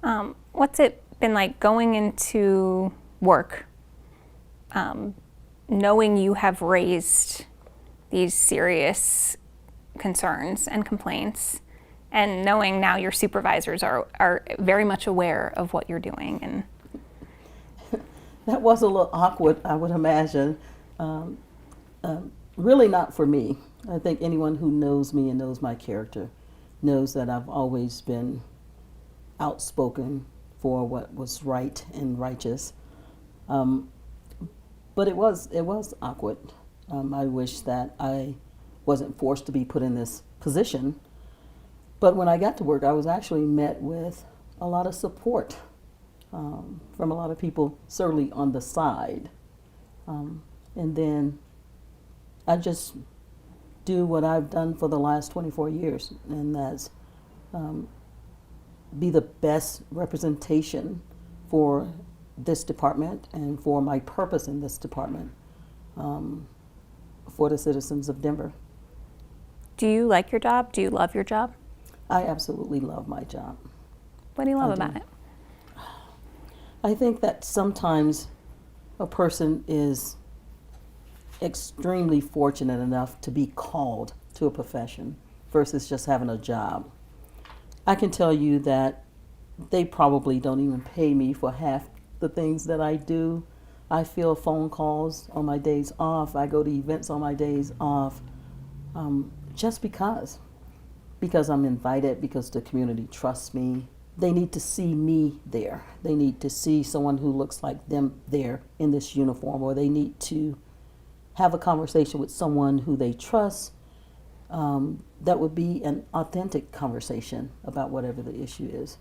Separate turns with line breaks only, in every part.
What's it been like going into work, knowing you have raised these serious concerns and complaints, and knowing now your supervisors are very much aware of what you're doing? And
That was a little awkward, I would imagine. Really not for me. I think anyone who knows me and knows my character knows that I've always been outspoken for what was right and righteous. But it was awkward. I wish that I wasn't forced to be put in this position. But when I got to work, I was actually met with a lot of support from a lot of people, certainly on the side. And then I just do what I've done for the last 24 years, and that's be the best representation for this department and for my purpose in this department for the citizens of Denver.
do you like your job? Do you love your job?
I absolutely love my job.
What do you love
I do.
about it?
I think that sometimes a person is extremely fortunate enough to be called to a profession versus just having a job. I can tell you that they probably don't even pay me for half the things that I do. I field phone calls on my days off. I go to events on my days off just because I'm invited, because the community trusts me. They need to see me there. They need to see someone who looks like them there in this uniform, or they need to have a conversation with someone who they trust. That would be an authentic conversation about whatever the issue is.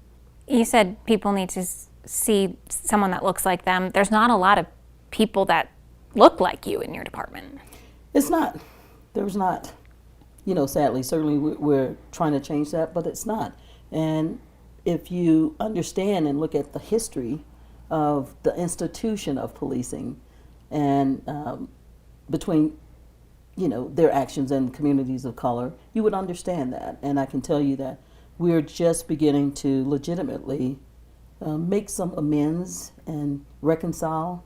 You said people need to see someone that looks like them. There's not a lot of people that look like you in your department.
It's not. There's not. Sadly, certainly we're trying to change that, but it's not. And if you understand and look at the history of the institution of policing and between their actions and communities of color, you would understand that. And I can tell you that we're just beginning to legitimately make some amends and reconcile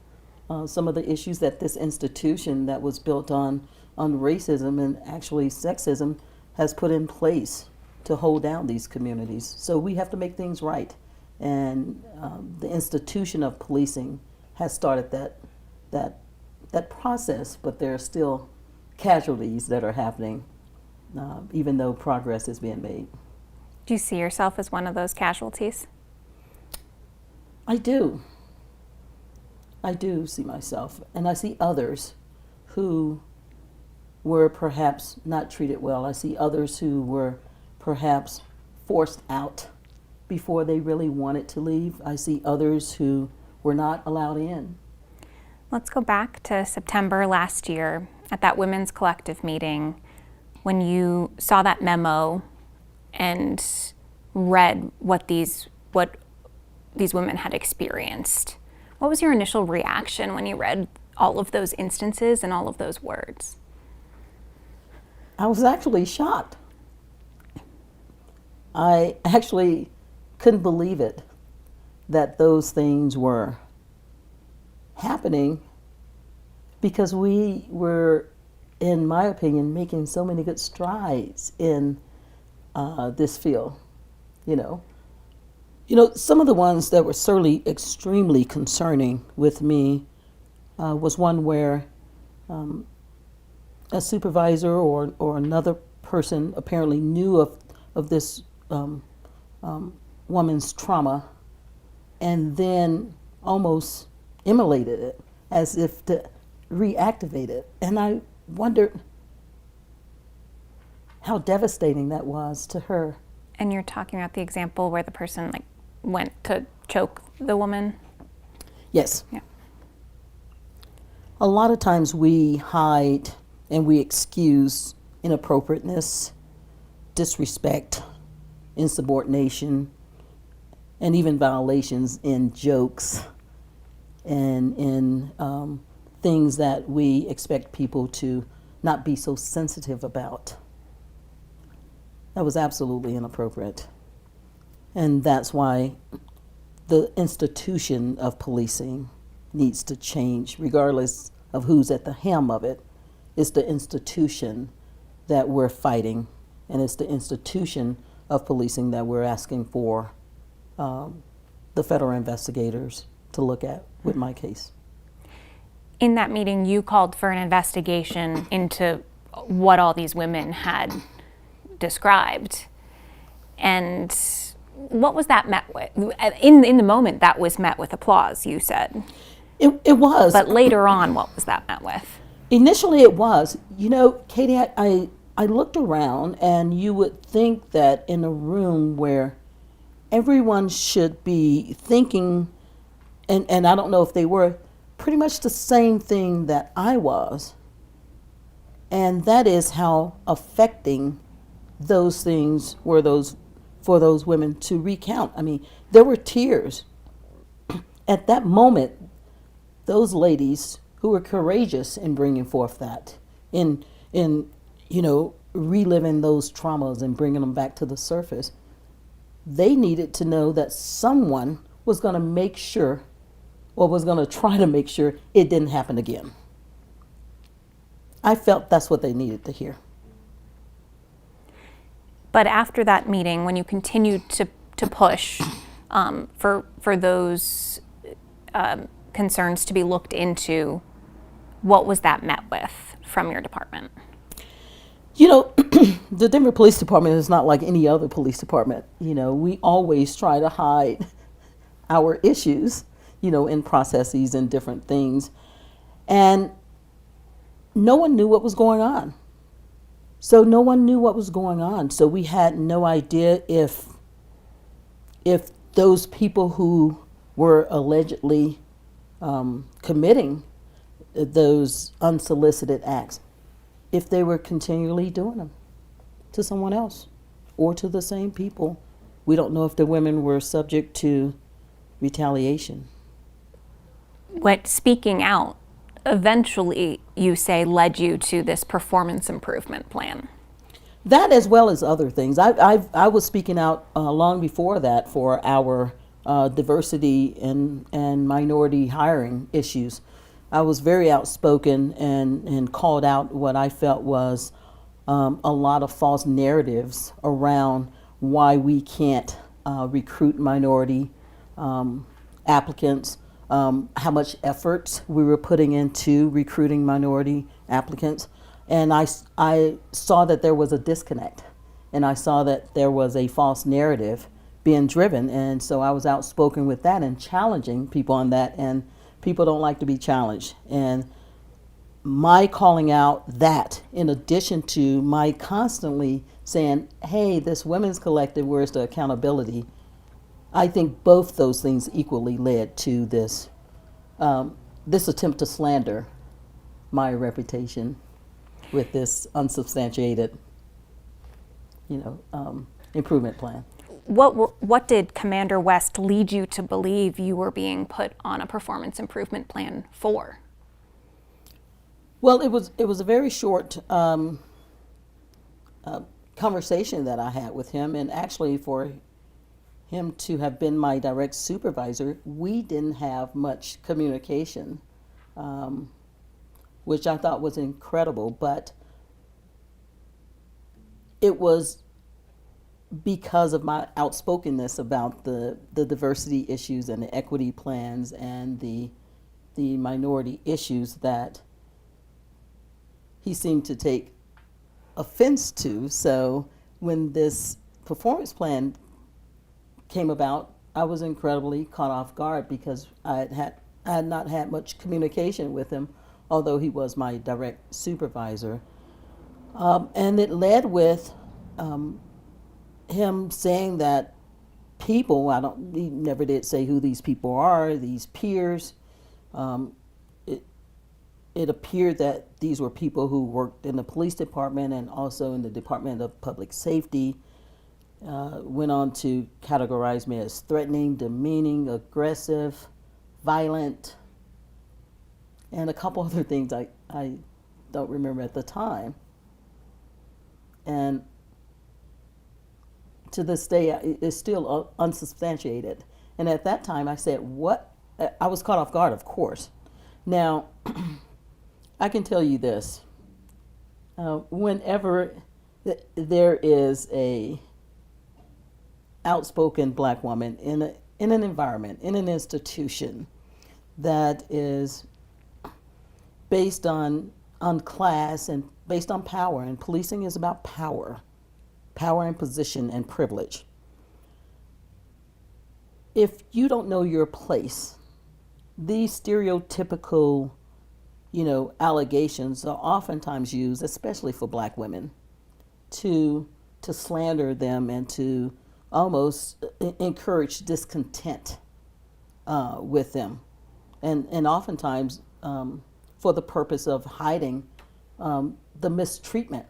some of the issues that this institution that was built on racism and actually sexism has put in place to hold down these communities. So we have to make things right. And the institution of policing has started that process, but there are still casualties that are happening, even though progress is being made.
Do you see yourself as one of those casualties?
I do. I do see myself, and I see others who were perhaps not treated well. I see others who were perhaps forced out before they really wanted to leave. I see others who were not allowed in.
Let's go back to September last year at that women's collective meeting when you saw that memo and read what these women had experienced. What was your initial reaction when you read all of those instances and all of those words?
I was actually shocked. I actually couldn't believe it that those things were happening, because we were, in my opinion, making so many good strides in this field. Some of the ones that were certainly extremely concerning with me was one where a supervisor or another person apparently knew of this woman's trauma and then almost immolated it as if to reactivate it. And I wondered how devastating that was to her.
And you're talking about the example where the person went to choke the woman?
Yes.
Yeah.
A lot of times we hide and we excuse inappropriateness, disrespect, insubordination, and even violations in jokes and in things that we expect people to not be so sensitive about. That was absolutely inappropriate. And that's why the institution of policing needs to change, regardless of who's at the helm of it. It's the institution that we're fighting, and it's the institution of policing that we're asking for the federal investigators to look at with my case.
In that meeting, you called for an investigation into what all these women had described. And what was that met with? In the moment, that was met with applause, you said.
It was.
But later on, what was that met with?
Initially, it was. You know, Katie, I looked around, and you would think that in a room where everyone should be thinking, and I don't know if they were, pretty much the same thing that I was, and that is how affecting those things were for those women to recount. I mean, there were tears. At that moment, those ladies who were courageous in bringing forth that, in reliving those traumas and bringing them back to the surface, they needed to know that someone was going to make sure, or was going to try to make sure, it didn't happen again. I felt that's what they needed to hear.
But after that meeting, when you continued to push for those concerns to be looked into, what was that met with from your department?
You know, the Denver Police Department is not like any other police department. You know, we always try to hide our issues, in processes and different things. And no one knew what was going on. So no one knew what was going on. So we had no idea if those people who were allegedly committing those unsolicited acts, if they were continually doing them to someone else or to the same people. We don't know if the women were subject to retaliation.
What speaking out eventually, you say, led you to this performance improvement plan.
That, as well as other things. I was speaking out long before that for our diversity and minority hiring issues. I was very outspoken and called out what I felt was a lot of false narratives around why we can't recruit minority applicants, how much effort we were putting into recruiting minority applicants. And I saw that there was a disconnect, and I saw that there was a false narrative being driven. And so I was outspoken with that and challenging people on that, and people don't like to be challenged. And my calling out that, in addition to my constantly saying, hey, this women's collective, where's the accountability? I think both those things equally led to this attempt to slander my reputation with this unsubstantiated, improvement plan.
What did Commander West lead you to believe you were being put on a performance improvement plan for?
Well, it was a very short conversation that I had with him, and actually for him to have been my direct supervisor, we didn't have much communication, which I thought was incredible. But it was because of my outspokenness about the diversity issues and the equity plans and the minority issues that he seemed to take offense to. So when this performance plan came about, I was incredibly caught off guard because I had not had much communication with him, although he was my direct supervisor. And it led with him saying that people, he never did say who these people are, these peers. It appeared that these were people who worked in the police department and also in the Department of Public Safety. Went on to categorize me as threatening, demeaning, aggressive, violent, and a couple other things I don't remember at the time. And to this day, it's still unsubstantiated. And at that time, I said, what? I was caught off guard, of course. Now, I can tell you this. Whenever there is a outspoken black woman in an environment, in an institution that is based on class and based on power, and policing is about power and position and privilege. If you don't know your place, these stereotypical, allegations are oftentimes used, especially for black women, to slander them and to almost encourage discontent with them, and oftentimes for the purpose of hiding the mistreatment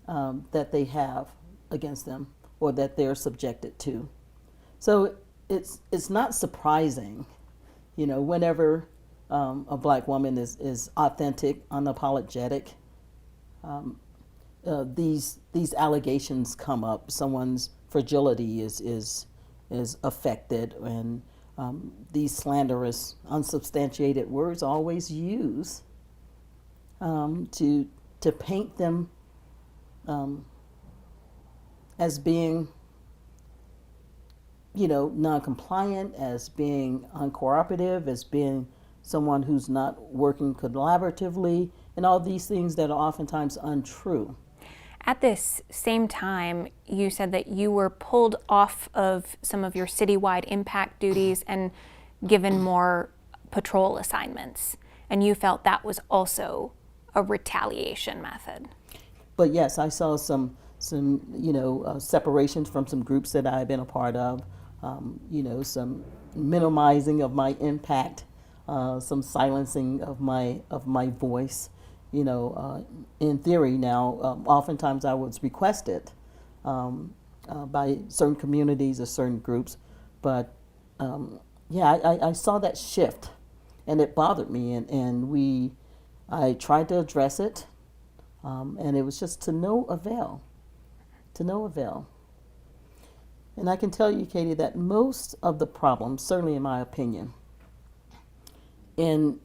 that they have against them or that they're subjected to. So it's not surprising, whenever a black woman is authentic, unapologetic, these allegations come up. Someone's fragility is affected, and these slanderous, unsubstantiated words always use to paint them as being, non-compliant, as being uncooperative, as being someone who's not working collaboratively, and all these things that are oftentimes untrue.
At this same time, you said that you were pulled off of some of your citywide impact duties and given more patrol assignments, and you felt that was also a retaliation method.
But yes, I saw some separations from some groups that I've been a part of, some minimizing of my impact, some silencing of my voice. In theory now, oftentimes I was requested by certain communities or certain groups, but I saw that shift, and it bothered me, and I tried to address it, and it was just to no avail. And I can tell you, Katie, that most of the problems, certainly in my opinion, in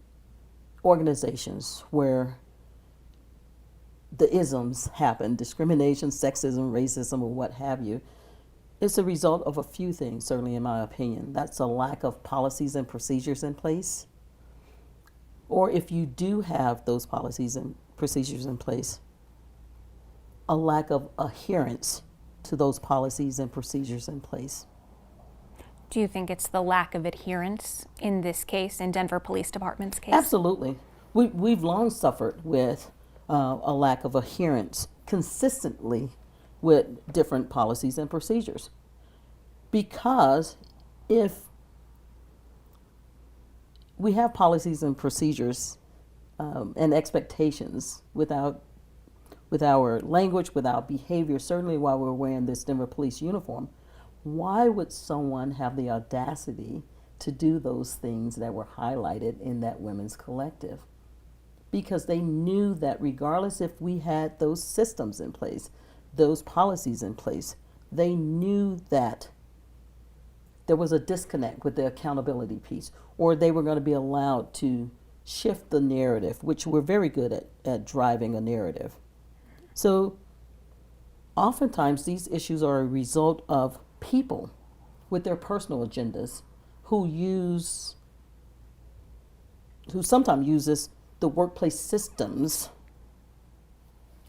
organizations where the isms happen, discrimination, sexism, racism, or what have you, it's a result of a few things, certainly in my opinion. That's a lack of policies and procedures in place. Or if you do have those policies and procedures in place, a lack of adherence to those policies and procedures in place.
Do you think it's the lack of adherence in this case, in Denver Police Department's case?
Absolutely. We've long suffered with a lack of adherence consistently with different policies and procedures. Because if we have policies and procedures and expectations with our language, with our behavior, certainly while we're wearing this Denver police uniform, why would someone have the audacity to do those things that were highlighted in that women's collective? Because they knew that regardless if we had those systems in place, those policies in place, they knew that there was a disconnect with the accountability piece, or they were going to be allowed to shift the narrative, which we're very good at driving a narrative. So oftentimes these issues are a result of people with their personal agendas who sometimes uses the workplace systems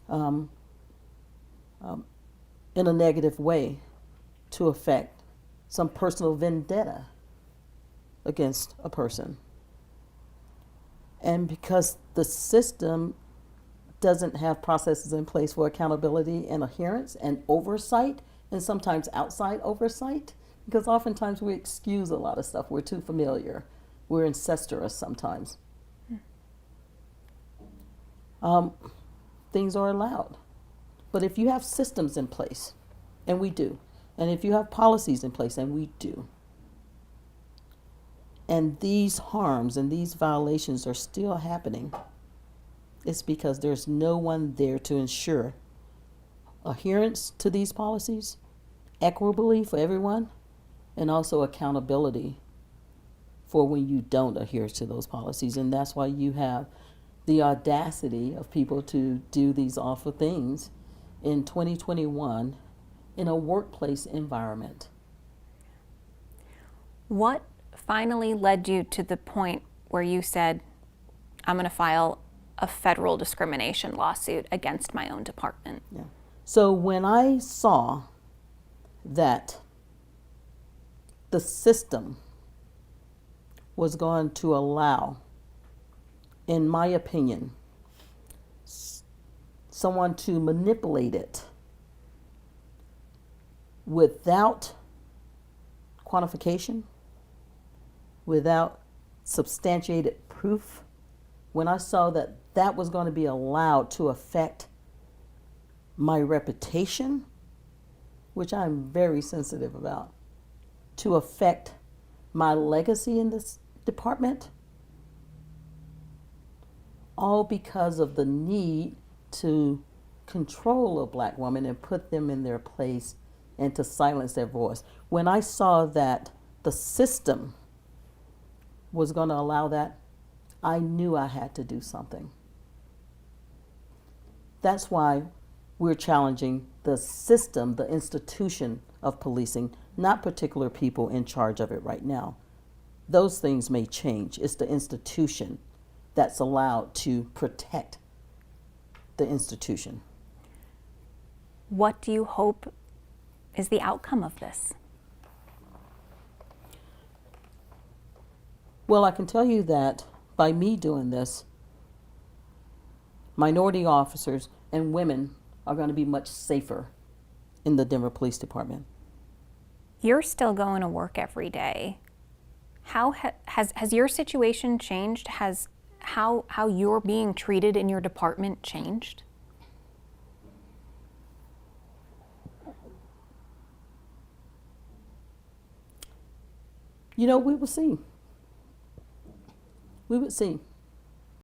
in a negative way to affect some personal vendetta against a person. And because the system doesn't have processes in place for accountability and adherence and oversight, and sometimes outside oversight, because oftentimes we excuse a lot of stuff. We're too familiar. We're incestuous sometimes. Things are allowed. But if you have systems in place, and we do, and if you have policies in place, and we do, and these harms and these violations are still happening, it's because there's no one there to ensure adherence to these policies equitably for everyone, and also accountability for when you don't adhere to those policies. And that's why you have the audacity of people to do these awful things in 2021 in a workplace environment.
What finally led you to the point where you said, I'm going to file a federal discrimination lawsuit against my own department?
Yeah. So when I saw that the system was going to allow, in my opinion, someone to manipulate it without quantification, without substantiated proof, when I saw that that was going to be allowed to affect my reputation, which I'm very sensitive about, to affect my legacy in this department, all because of the need to control a black woman and put them in their place and to silence their voice. When I saw that the system was going to allow that, I knew I had to do something. That's why we're challenging the system, the institution of policing, not particular people in charge of it right now. Those things may change. It's the institution that's allowed to protect the institution.
What do you hope is the outcome of this?
Well, I can tell you that by me doing this, minority officers and women are going to be much safer in the Denver Police Department.
You're still going to work every day. How has your situation changed? Has how you're being treated in your department changed?
You know, we will see. We would see.